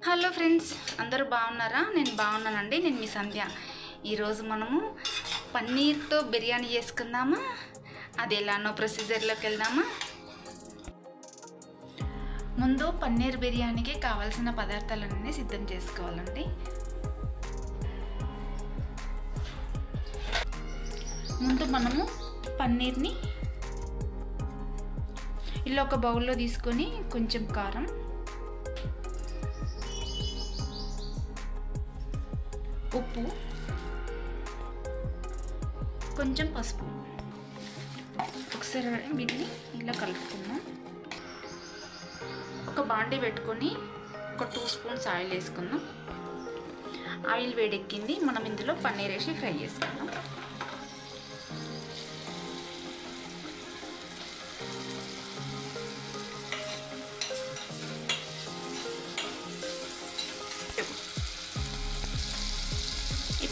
Hello friends, అందరూ బాగున్నారా? నేను బాగున్నానండి. నేను మీ సంధ్య. ఈరోజు మనము పన్నీర్తో బిర్యానీ చేసుకుందామా? అది ఎలానో ప్రొసీజర్లోకి వెళ్దామా? ముందు పన్నీర్ బిర్యానీకి కావాల్సిన పదార్థాలన్నీ సిద్ధం చేసుకోవాలండి. ముందు మనము పన్నీర్ని ఇలా ఒక బౌల్లో తీసుకొని కొంచెం కారం, ఉప్పు, కొంచెం పసుపు ఒకసారి వీటిని ఇలా కలుపుకుందాం. ఒక బాండీ పెట్టుకొని ఒక 2 స్పూన్స్ ఆయిల్ వేసుకుందాం. ఆయిల్ వేడెక్కింది. మనం ఇందులో పన్నీర్ వేసి ఫ్రై చేసుకుందాం.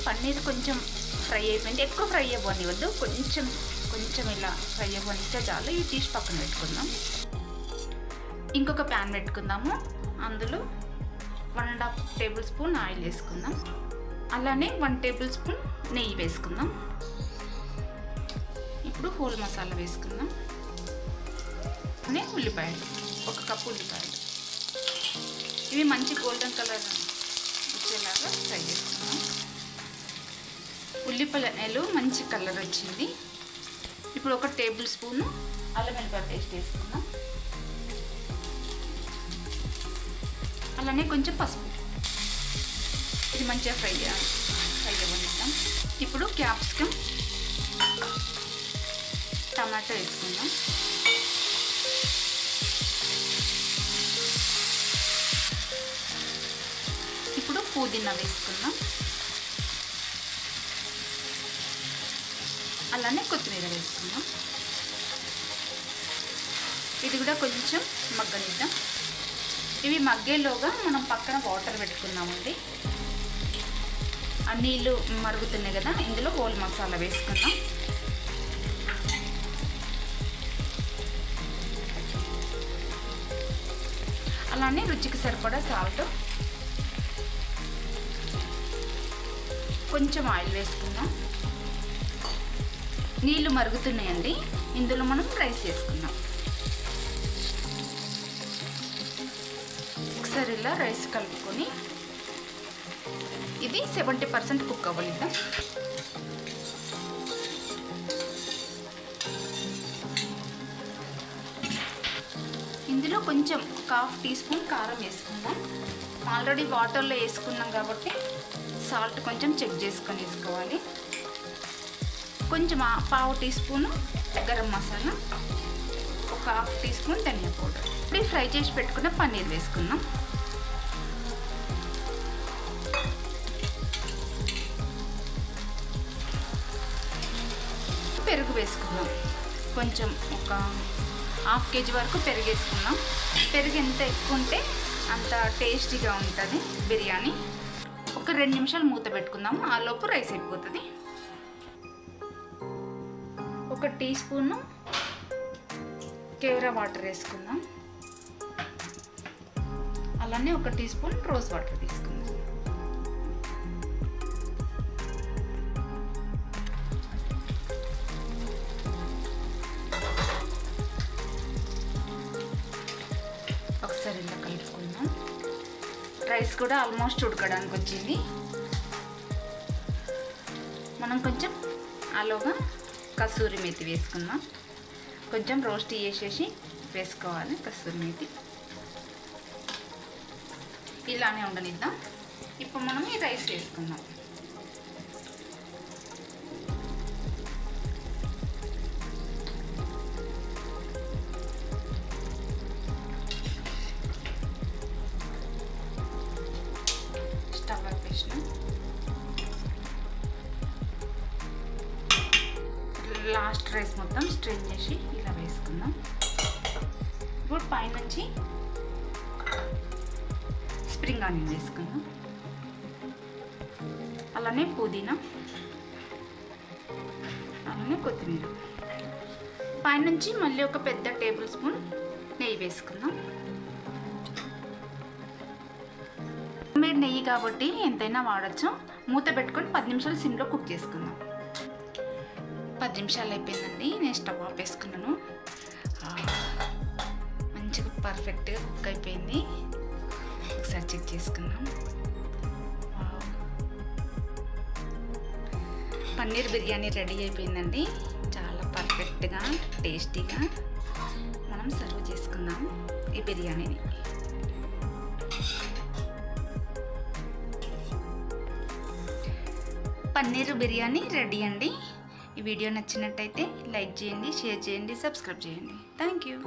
పన్నీర్ కొంచెం ఫ్రై అయిపోయింది. ఎక్కువ ఫ్రై అవ్వనివద్దు, కొంచెం ఇలా ఫ్రై అవ్వనిస్తే చాలు. ఇవి తీసి పక్కన పెట్టుకుందాం. ఇంకొక ప్యాన్ పెట్టుకుందాము. అందులో 1.5 టేబుల్ స్పూన్ ఆయిల్ వేసుకుందాం. అలానే 1 టేబుల్ స్పూన్ నెయ్యి వేసుకుందాం. ఇప్పుడు హోల్ మసాలా వేసుకుందాం. ఉల్లిపాయలు, 1 కప్పు ఉల్లిపాయలు. ఇవి మంచి గోల్డెన్ కలర్ వచ్చేలాగా ఫ్రై చేసుకుందాం. ఉల్లిపాయలు మంచి కలర్ వచ్చింది. ఇప్పుడు 1 టేబుల్ స్పూను అల్లం వెల్లుల్లి పేస్ట్ వేసుకుందాం. అలానే కొంచెం పసుపు. ఇది మంచిగా ఫ్రై అవ్వనిద్దాం. ఇప్పుడు క్యాప్సికమ్, టమాటో వేసుకుందాం. ఇప్పుడు పుదీనా వేసుకుందాం. అలానే కొత్తిమీర వేసుకుందాం. ఇది కూడా కొంచెం మగ్గనిద్దాం. ఇవి మగ్గేలోగా మనం పక్కన వాటర్ పెట్టుకున్నామండి. ఆ నీళ్ళు మరుగుతున్నాయి కదా, ఇందులో హోల్ మసాలా వేసుకుందాం. అలానే రుచికి సరిపడా సాల్ట్, కొంచెం ఆయిల్ వేసుకుందాం. నీళ్ళు మరుగుతున్నాయండి. ఇందులో మనం రైస్ వేసుకుందాం. ఒకసారి ఇలా రైస్ కలుపుకొని ఇది 70% కుక్ అవ్వనిద్దాం. ఇందులో కొంచెం 1/2 టీ స్పూన్ కారం వేసుకుందాం. ఆల్రెడీ వాటర్లో వేసుకున్నాం కాబట్టి సాల్ట్ కొంచెం చెక్ చేసుకొని వేసుకోవాలి. కొంచెం 1/2 teaspoon garam masala, 1/2 teaspoon ధనియా పౌడర్. ఇప్పుడు ఫ్రై చేసి పెట్టుకున్న పన్నీర్ వేసుకుందాం. పెరుగు వేసుకుందాం. కొంచెం ఒక 1/2 కేజీ వరకు పెరుగు వేసుకుందాం. పెరుగు ఎంత ఎక్కువ ఉంటే అంత టేస్టీగా ఉంటుంది బిర్యానీ. ఒక 2 నిమిషాలు మూత పెట్టుకుందాం. ఆ లోపు రైస్ అయిపోతుంది. 1 టీ స్పూను కేవరా వాటర్ వేసుకుందాం. అలానే 1 టీ స్పూన్ రోజ్ వాటర్ తీసుకుందాం. ఒకసారి ఇలా కలుపుకుందాం. రైస్ కూడా ఆల్మోస్ట్ ఉడకడానికి వచ్చింది. మనం కొంచెం ఆలోగా కసూరి మేతి వేసుకుందాం. కొంచెం రోస్ట్ చేసేసి వేసుకోవాలి కసూరి మేతి. ఇలానే ఉండనిద్దాం. ఇప్పుడు మనం ఈ రైస్ వేసుకుందాం. స్టవ్ ఆపేసిన లాస్ట్ రైస్ మొత్తం స్ట్రెయిన్ చేసి ఇలా వేసుకుందాం. ఇప్పుడు పైనుంచి స్ప్రింగ్ ఆనియన్ వేసుకుందాం. అలానే పుదీనా, అలానే కొత్తిమీర. పైనుంచి మళ్ళీ ఒక పెద్ద టేబుల్ స్పూన్ నెయ్యి వేసుకుందాం. ప్యాకెట్ నెయ్యి కాబట్టి ఎంతైనా వాడచ్చు. మూత పెట్టుకొని 10 నిమిషాలు సిమ్లో కుక్ చేసుకుందాం. 10 నిమిషాలు అయిపోయిందండి. నేను స్టవ్ ఆపేసుకున్నాను. మంచిగా పర్ఫెక్ట్గా కుక్ అయిపోయింది. ఒకసారి చెక్ చేసుకుందాం. పన్నీర్ బిర్యానీ రెడీ అయిపోయిందండి. చాలా పర్ఫెక్ట్గా టేస్టీగా. మనం సర్వ్ చేసుకుందాం ఈ బిర్యానీని. పన్నీర్ బిర్యానీ రెడీ అండి. ఈ వీడియో నచ్చినట్టయితే లైక్ చేయండి, షేర్ చేయండి, సబ్స్క్రైబ్ చేయండి. Thank you.